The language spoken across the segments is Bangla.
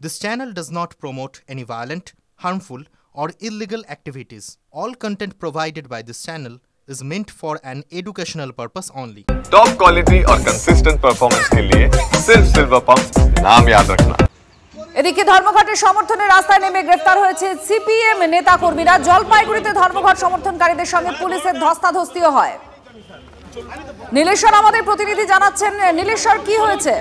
This channel does not promote any violent, harmful, or illegal activities. All content provided by this channel is meant for an educational purpose only. Top quality और कंसिस्टेंट परफॉर्मेंस के लिए सिर्फ सिल्वर पंप नाम याद रखना। এদিকে ধর্মঘটের সমর্থনে রাস্তায় নেমে গ্রেফতার হয়েছে সিপিএম নেতা কর্মীরা। জলপাইগুড়িতে ধর্মঘট সমর্থনকারীদের সঙ্গে পুলিশের ধস্তাধস্তিও হয়। নীলেশ্বর আমাদের প্রতিনিধি জানাচ্ছেন। নীলেশ্বর, কি হয়েছে?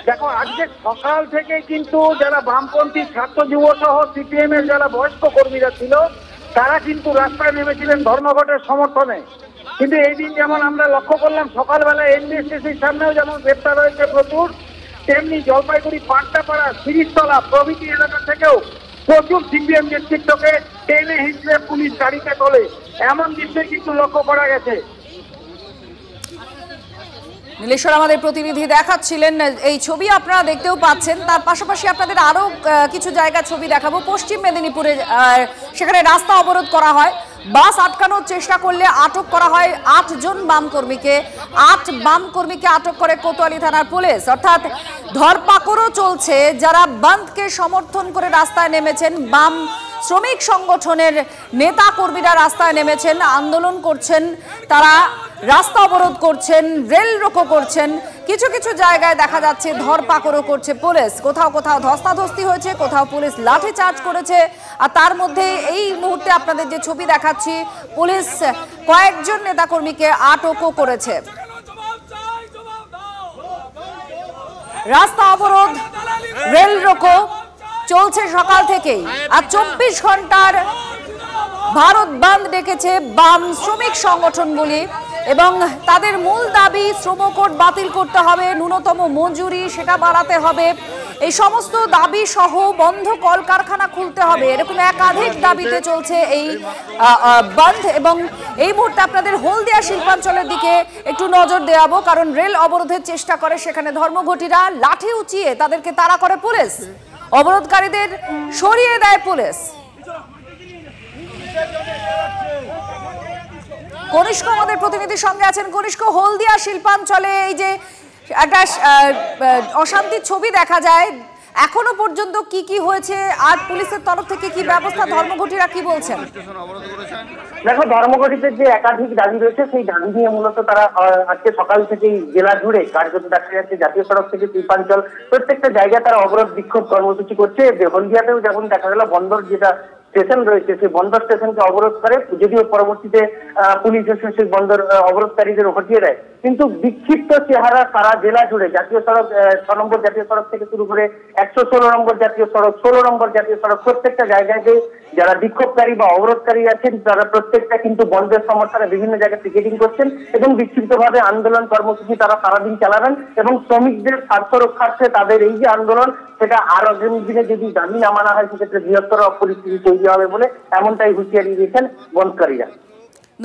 দেখো, আজকে সকাল থেকে কিন্তু যারা বামপন্থী ছাত্র যুব সহ সিপিএম এর যারা বয়স্ক কর্মীরা ছিল তারা কিন্তু রাস্তায় নেমেছিলেন ধর্মঘটের সমর্থনে। কিন্তু এই দিন যেমন আমরা লক্ষ্য করলাম, সকালবেলা এনবিএসটিসির সামনেও যেমন গ্রেপ্তার হয়েছে প্রচুর, তেমনি জলপাইগুড়ি পাট্টাপাড়া, শিরিষতলা প্রভৃতি এলাকা থেকেও প্রচুর সিপিএম নেতৃত্বকে টেনে হিঁচড়ে পুলিশ গাড়িতে তোলে, এমন দৃশ্য কিন্তু লক্ষ্য করা গেছে। নীলেশ্বর আমাদের প্রতিনিধি দেখাচ্ছিলেন এই ছবি, আপনারা দেখতেও পাচ্ছেন। তার পাশাপাশি আপনাদের আরো কিছু জায়গা ছবি দেখাবো। পশ্চিম মেদিনীপুরে সেখানে রাস্তা অবরোধ করা হয়, বাস আটকানোর চেষ্টা করলে আটক করা হয় 8 জন বাম কর্মীকে। 8 বাম কর্মীকে আটক করে কোতোয়ালি থানার পুলিশ। অর্থাৎ ধরপাকড়ও চলছে। যারা বন্ধকে সমর্থন করে রাস্তায় নেমেছেন, বাম শ্রমিক সংগঠনের নেতা কর্মীরা রাস্তায় নেমেছেন, আন্দোলন করছেন, তারা রাস্তা অবরোধ করছেন, রেল রোকো করছেন। কিছু কিছু জায়গায় দেখা যাচ্ছে ধরপাকড়ও করছে পুলিশ। কোথাও কোথাও ধস্তাধস্তি হয়েছে, কোথাও পুলিশ লাঠিচার্জ করেছে। আর তার মধ্যে এই মুহূর্তে আপনাদের যে ছবি দেখাচ্ছি, পুলিশ কয়েকজন নেতাকর্মীকে আটকও করেছে। রাস্তা অবরোধ, রেল রোকো চলছে সকাল থেকেই। আর 24 ঘন্টার ভারত বন্ধ ডেকেছে বাম শ্রমিক সংগঠনগুলি এবং তাদের মূল দাবি শ্রম কোড বাতিল করতে হবে, ন্যূনতম মজুরি সেটা বাড়াতে হবে, এই সমস্ত দাবি সহ বন্ধ কলকারখানা খুলতে হবে। এরকম একাধিক দাবিতে চলছে এই বন্ধ। এবং এই মুহূর্তে আপনাদের হলদিয়া শিল্পাঞ্চলের দিকে একটু নজর দেওয়াবো, কারণ রেল অবরোধের চেষ্টা করে সেখানে ধর্মঘটিরা, লাঠি উঁচিয়ে তাদেরকে তাড়া করে পুলিশ, অবরোধকারীদের সরিয়ে দেয় পুলিশ। কনিষ্ক আমাদের প্রতিনিধির সঙ্গে আছেন। কনিষ্ক, হলদিয়া শিল্পাঞ্চলে এই যে একটা অশান্তির ছবি দেখা যায়, এখনো পর্যন্ত কি কি হয়েছে আর পুলিশের তরফ থেকে কি ব্যবস্থা, ধর্মঘটিরা কি বলছেন? দেখো, ধর্মঘটিদের যে একাধিক দাবি রয়েছে সেই দাবি নিয়ে মূলত তারা আজকে সকাল থেকেই জেলা জুড়ে কার্যত দেখা যাচ্ছে জাতীয় সড়ক থেকে শিল্পাঞ্চল প্রত্যেকটা জায়গায় তারা অবরোধ বিক্ষোভ কর্মসূচি করছে। হলদিয়াতেও যেমন দেখা গেল বন্দর যেটা স্টেশন রয়েছে সেই বন্দর স্টেশনকে অবরোধ করে, যদিও পরবর্তীতে পুলিশ এসে সেই বন্দর অবরোধকারীদের হটিয়ে দেয়। কিন্তু বিক্ষিপ্ত চেহারা সারা জেলা জুড়ে জাতীয় সড়ক 6 নম্বর জাতীয় সড়ক থেকে শুরু করে 116 নম্বর জাতীয় সড়ক, 16 নম্বর জাতীয় সড়ক, প্রত্যেকটা জায়গায় যারা বিক্ষোভকারী বা অবরোধকারী আছেন তারা প্রত্যেকটা কিন্তু বন্ধের সমর্থনে বিভিন্ন জায়গায় পিকেটিং করছেন এবং বিক্ষিপ্তভাবে আন্দোলন কর্মসূচি তারা সারাদিন চালাবেন এবং শ্রমিকদের স্বার্থ রক্ষার্থে তাদের এই যে আন্দোলন সেটা আর আগামী দিনে যদি দাবি না মানা হয় সেক্ষেত্রে বৃহত্তর পরিস্থিতি তৈরি হবে বলে এমনটাই হুঁশিয়ারি দিয়েছেন বন্ধকারীরা।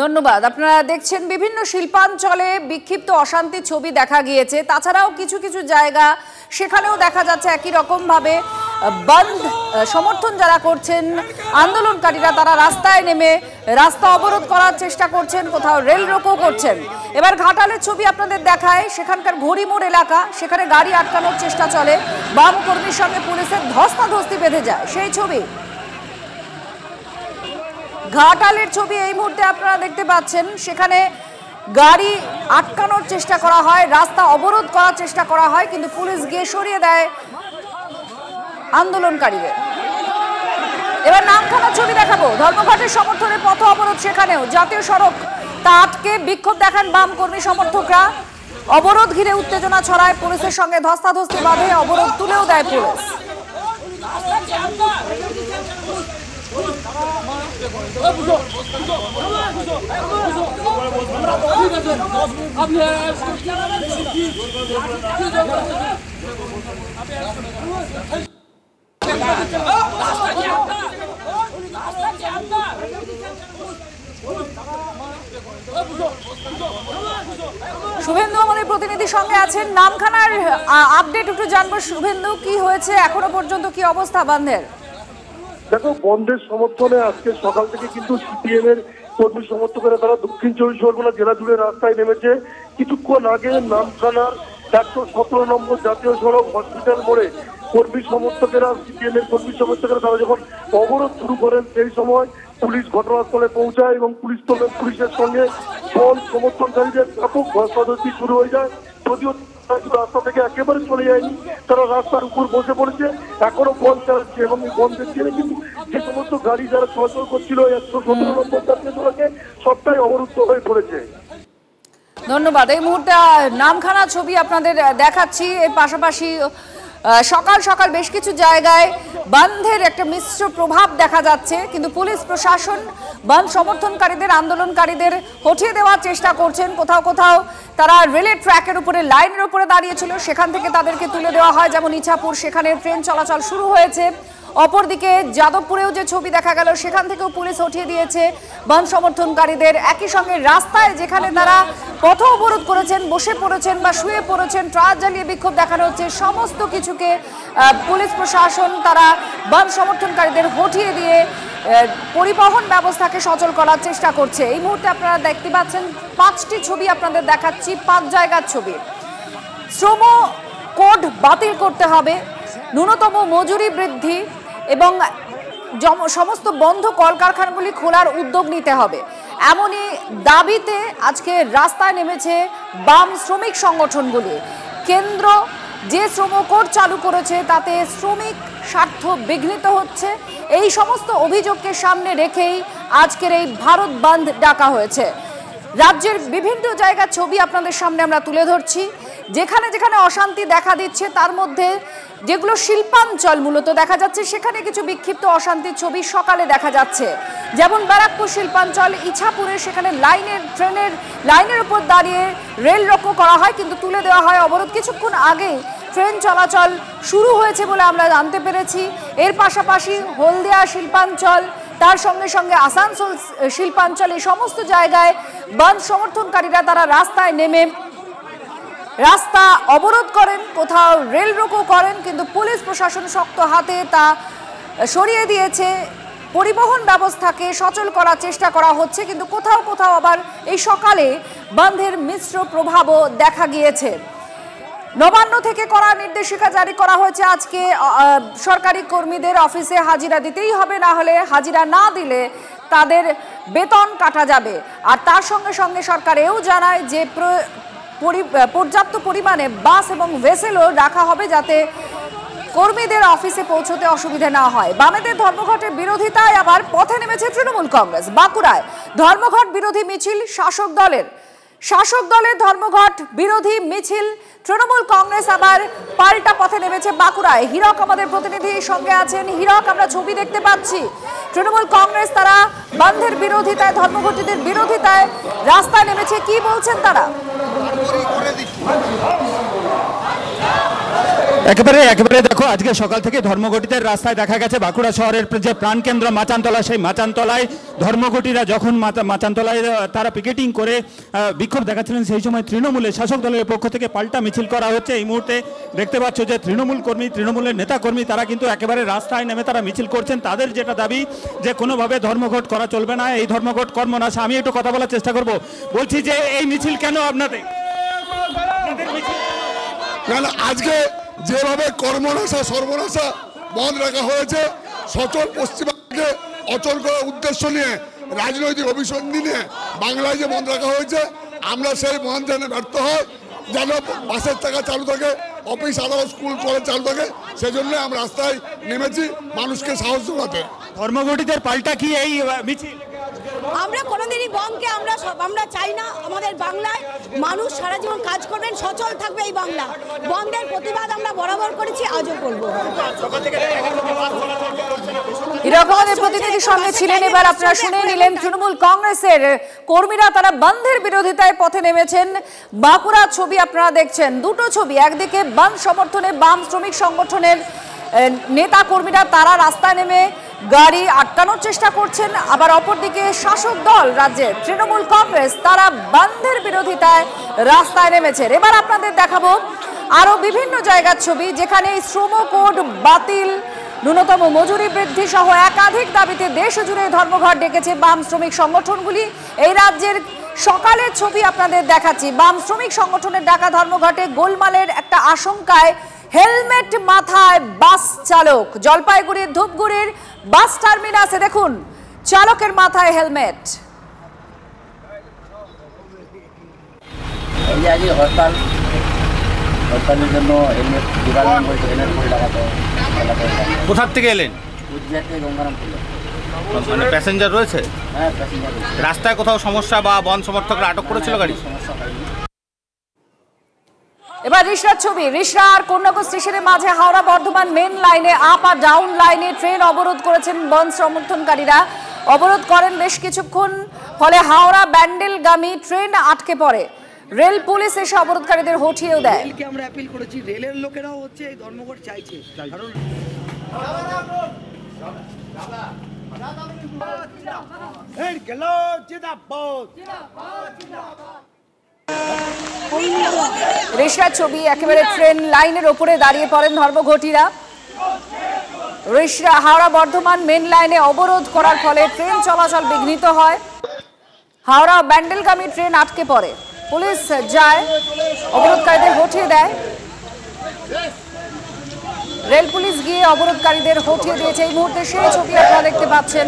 ধন্যবাদ। আপনারা দেখছেন বিভিন্ন শিল্পাঞ্চলে বিক্ষিপ্ত অশান্তির ছবি দেখা গিয়েছে। তাছাড়াও কিছু কিছু জায়গা সেখানেও দেখা যাচ্ছে একই রকম ভাবে বন্ধ সমর্থন যারা করছেন আন্দোলনকারীরা, তারা রাস্তায় নেমে রাস্তা অবরোধ করার চেষ্টা করছেন, কোথাও রেল রোকো করছেন। এবার ঘাটালের ছবি আপনাদের দেখায়, সেখানকার ঘড়িমোড় এলাকা, সেখানে গাড়ি আটকানোর চেষ্টা চলে, বাম কর্মীর সঙ্গে পুলিশের ধস্তাধস্তি বেঁধে যায় সেই ছবি। ঘাটালের ছবি এই মুহূর্তে আপনারা দেখতে পাচ্ছেন, সেখানে গাড়ি আটকানোর চেষ্টা করা হয়, রাস্তা অবরোধ করার চেষ্টা করা হয়, কিন্তু পুলিশ গিয়ে সরিয়ে দেয় আন্দোলনকারীদের। এবার নামখানার ছবি দেখাবো। ধর্মঘটের সমর্থনে পথ অবরোধ সেখানেও, জাতীয় সড়ক তা আটকে বিক্ষোভ দেখান বাম কর্মী সমর্থকরা। অবরোধ ঘিরে উত্তেজনা ছড়ায়, পুলিশের সঙ্গে ধস্তাধস্তি বাঁধে, অবরোধ তুলেও দেয় পুলিশ। শুভেন্দু আমাদের প্রতিনিধির সঙ্গে আছেন। নামখানার আপডেট একটু জানবো। শুভেন্দু, কি হয়েছে এখনো পর্যন্ত, কি অবস্থা বন্ধের? দেখো, বন্ধের সমর্থনে আজকে সকাল থেকে কিন্তু সিপিএম এর কর্মী সমর্থকেরা তারা দক্ষিণ 24 পরগনা জেলা জুড়ে রাস্তায় নেমেছে। কিছুক্ষণ আগে নামখানার 117 নম্বর জাতীয় সড়ক হসপিটাল মোড়ে কর্মী সমর্থকেরা, সিপিএম এর কর্মী সমর্থকেরা তারা যখন অবরোধ শুরু করেন সেই সময় পুলিশ ঘটনাস্থলে পৌঁছায় এবং পুলিশের সঙ্গে বল সমর্থনকারীদের ব্যাপক ধস্তাধস্তি শুরু হয়ে যায়। যদিও রাস্তা থেকে একেবারে চলে যায়নি, তারা রাস্তার উপর বসে পড়েছে, এখনো বন্ধ চালাচ্ছে এবং এই বন্ধের জন্য কিন্তু যে সমস্ত গাড়ি যারা চলাচল করছিল 117 নম্বর জাতীয় সড়কে সবটাই অবরুদ্ধ হয়ে পড়েছে। ধন্যবাদ। এই মুহূর্তে নামখানা ছবি আপনাদের দেখাচ্ছি। এর পাশাপাশি সকাল সকাল বেশ কিছু জায়গায় বন্ধের একটা মিশ্র প্রভাব দেখা যাচ্ছে, কিন্তু পুলিশ প্রশাসন বন্ধ সমর্থনকারীদের, আন্দোলনকারীদের হটিয়ে দেওয়ার চেষ্টা করছেন। কোথাও কোথাও তারা রেলের ট্র্যাকের উপরে, লাইনের উপরে দাঁড়িয়েছিল, সেখান থেকে তাদেরকে তুলে দেওয়া হয়, যেমন ইছাপুর, সেখানে ট্রেন চলাচল শুরু হয়েছে। অপরদিকে যাদবপুরেও যে ছবি দেখা গেল, সেখান থেকেও পুলিশ হটিয়ে দিয়েছে বন্ধ সমর্থনকারীদের। একই সঙ্গে রাস্তায় যেখানে তারা পথ অবরোধ করেছেন, বসে পড়েছেন বা শুয়ে পড়েছেন, ট্রাক জ্বালিয়ে বিক্ষোভ দেখানো হচ্ছে, সমস্ত কিছুকে পুলিশ প্রশাসন তারা বন্ধ সমর্থনকারীদের হটিয়ে দিয়ে পরিবহন ব্যবস্থাকে সচল করার চেষ্টা করছে। এই মুহূর্তে আপনারা দেখতে পাচ্ছেন 5টি ছবি আপনাদের দেখাচ্ছি, 5 জায়গার ছবি। শ্রম কোড বাতিল করতে হবে, ন্যূনতম মজুরি বৃদ্ধি এবং সমস্ত বন্ধ কলকারখানাগুলি খোলার উদ্যোগ নিতে হবে, এমনই দাবিতে আজকে রাস্তায় নেমেছে বাম শ্রমিক সংগঠনগুলি। কেন্দ্র যে শ্রম কোড চালু করেছে তাতে শ্রমিক স্বার্থ বিঘ্নিত হচ্ছে, এই সমস্ত অভিযোগকে সামনে রেখেই আজকের এই ভারত বন্ধ ডাকা হয়েছে। রাজ্যের বিভিন্ন জায়গার ছবি আপনাদের সামনে আমরা তুলে ধরছি, যেখানে যেখানে অশান্তি দেখা দিচ্ছে তার মধ্যে যেগুলো শিল্পাঞ্চল মূলত দেখা যাচ্ছে, সেখানে কিছু বিক্ষিপ্ত অশান্তির ছবি সকালে দেখা যাচ্ছে। যেমন ব্যারাকপুর শিল্পাঞ্চল, ইছাপুরে, সেখানে ট্রেনের লাইনের উপর দাঁড়িয়ে রেল রোকো করা হয়, কিন্তু তুলে দেওয়া হয় অবরোধ। কিছুক্ষণ আগেই ট্রেন চলাচল শুরু হয়েছে বলে আমরা জানতে পেরেছি। এর পাশাপাশি হলদিয়া শিল্পাঞ্চল, তার সঙ্গে সঙ্গে আসানসোল শিল্পাঞ্চল, এই সমস্ত জায়গায় বন্ধ সমর্থনকারীরা তারা রাস্তায় নেমে রাস্তা অবরোধ করেন, কোথাও রেল রোকো করেন, কিন্তু পুলিশ প্রশাসন শক্ত হাতে তা সরিয়ে দিয়েছে। পরিবহন ব্যবস্থাকে সচল করার চেষ্টা করা হচ্ছে, কিন্তু কোথাও কোথাও আবার এই সকালে বন্ধের মিশ্র প্রভাবও দেখা গিয়েছে। নবান্ন থেকে করা নির্দেশিকা জারি করা হয়েছে, আজকে সরকারি কর্মীদের অফিসে হাজিরা দিতেই হবে, না হলে হাজিরা না দিলে তাদের বেতন কাটা যাবে। আর তার সঙ্গে সঙ্গে সরকার এও জানায় যে পর্যাপ্ত পরিমাণে বাস এবং ভেসেলও রাখা হবে, যাতে কর্মীদের অফিসে পৌঁছতে অসুবিধা না হয়। বামেদের ধর্মঘটের বিরোধিতায় আবার পথে নেমেছে তৃণমূল কংগ্রেস। বাঁকুড়ায় ধর্মঘট বিরোধী মিছিল শাসক দলের ধর্মঘট বিরোধী মিছিল। তৃণমূল কংগ্রেস আবার পাল্টা পথে নেমেছে বাঁকুড়ায়। হীরক আমাদের প্রতিনিধির সঙ্গে আছেন। হীরক, আমরা ছবি দেখতে পাচ্ছি, তৃণমূল কংগ্রেস তারা বন্ধের বিরোধিতায়, ধর্মঘটীদের বিরোধিতায় রাস্তায় নেমেছে, কি বলছেন তারা? একেবারে দেখো, আজকে সকাল থেকে ধর্মঘটীদের রাস্তায় দেখা গেছে। বাঁকুড়া শহরের যে প্রাণকেন্দ্র মাচানতলা, সেই মাচানতলায় ধর্মঘটীরা যখন মাচানতলায় তারা পিকেটিং করে বিক্ষোভ দেখাচ্ছিলেন, সেই সময় তৃণমূলের শাসক দলের পক্ষ থেকে পাল্টা মিছিল করা হচ্ছে। এই মুহূর্তে দেখতে পাচ্ছ যে তৃণমূলের নেতাকর্মী তারা কিন্তু একেবারে রাস্তায় নেমে তারা মিছিল করছেন। তাদের যেটা দাবি যে কোনোভাবে ধর্মঘট করা চলবে না, এই ধর্মঘট কর্মনাশ। আমি একটু কথা বলার চেষ্টা করব, বলছি যে এই মিছিল কেন আপনাদের? আজকে যেভাবে কর্মনাশা সর্বনাশা বন্ধ রাখা হয়েছে, সচল পশ্চিমবঙ্গকে অচল করার উদ্দেশ্য নিয়ে, রাজনৈতিক অভিসন্ধি নিয়ে বাংলায় যে বন্ধ রাখা হয়েছে, আমরা সেই বন্ধ যেন ব্যর্থ হয়, যেন বাসের চাকা চালু থাকে, অফিস আদালত স্কুল কলেজ চালু থাকে, সেজন্য আমরা রাস্তায় নেমেছি মানুষকে সাহস যোগাতে। ধর্মঘটীদের পাল্টা কি এই মিছিল? আমরা কোনোদিনই বন্ধকে আমরা চাই না। আমাদের বাংলায় মানুষ সারা জীবন কাজ করবেন, সচল থাকবে এই বাংলা। বন্ধের প্রতিবাদ আমরা বরাবর করেছি, আজও করব। এরকম আমাদের প্রতিনিধির সঙ্গে ছিলেন। এবার আপনারা শুনে নিলেন তৃণমূল কংগ্রেসের কর্মীরা তারা বন্ধের বিরোধিতায় পথে নেমেছেন। বাঁকুড়ার ছবি আপনারা দেখছেন, দুটো ছবি। একদিকে বন্ধ সমর্থনে বাম শ্রমিক সংগঠনের নেতা কর্মীরা তারা রাস্তায় নেমে গাড়ি আটকানোর চেষ্টা করছেন, আবার অপরদিকে শাসক দল রাজ্যের তৃণমূল কংগ্রেস তারা বন্ধের বিরোধিতায় রাস্তায় নেমেছেন। এবার আপনাদের দেখাবো আরো বিভিন্ন জায়গার ছবি, যেখানে শ্রম কোড বাতিল, ন্যূনতম মজুরি বৃদ্ধি সহ একাধিক দাবিতে দেশ জুড়ে ধর্মঘট ডেকেছে বাম শ্রমিক সংগঠনগুলি। এই রাজ্যের সকালের ছবি আপনাদের দেখাচ্ছি। বাম শ্রমিক সংগঠনের ডাকা ধর্মঘটে গোলমালের একটা আশঙ্কায় হেলমেট মাথায় বাস চালক। জলপাইগুড়ির ধূপগুড়ির বাস টার্মিনাসে দেখুন চালকের মাথায় হেলমেট। হরতালের জন্য হেলমেট ডিপার্টমেন্ট বলছে হেলমেট পরে লাগাতে। কোথার থেকে এলেন? কুচবিহার থেকে গঙ্গারামপুর। মানে প্যাসেঞ্জার রয়েছে? হ্যাঁ, প্যাসেঞ্জার রয়েছে। রাস্তায় কোথাও সমস্যা বা বন্ধ সমর্থকরা আটক করেছিল গাড়ি? সমস্যা হয়নি। এবার রিষড়ার ছবি। রিষড়া আর কন্যাকুমারী স্টেশনের মাঝে হাওড়া বর্ধমান মেন লাইনে আপ আর ডাউন লাইনে ট্রেন অবরোধ করেছেন বন্ধ সমর্থনকারীরা। অবরোধ করেন বেশ কিছুক্ষণ, ফলে হাওড়া ব্যান্ডেলগামী ট্রেন আটকে পড়ে। রেল পুলিশ এসে অবরোধকারীদের হঠিয়েও দেয়। রেলকে আমরা অ্যাপিল করেছি, রেলের লোকেরাও হচ্ছে এই ধর্মঘট চাইছে। কারণ রিষড়ার ছবি। একেবারে ট্রেন লাইনের ওপরে দাঁড়িয়ে পড়েন ধর্মঘটীরা। রিষড়া হাওড়া বর্ধমান মেন লাইনে অবরোধ করার ফলে ট্রেন চলাচল বিঘ্নিত হয়। হাওড়া ব্যান্ডেলগামী ট্রেন আটকে পড়ে। পুলিশ যায়, অবরোধকারীদের হঠিয়ে দেয়। রেল পুলিশ গিয়ে অবরোধকারীদের হঠিয়ে দিয়েছে। এই মুহূর্তে সেই ছবি আপনারা দেখতে পাচ্ছেন।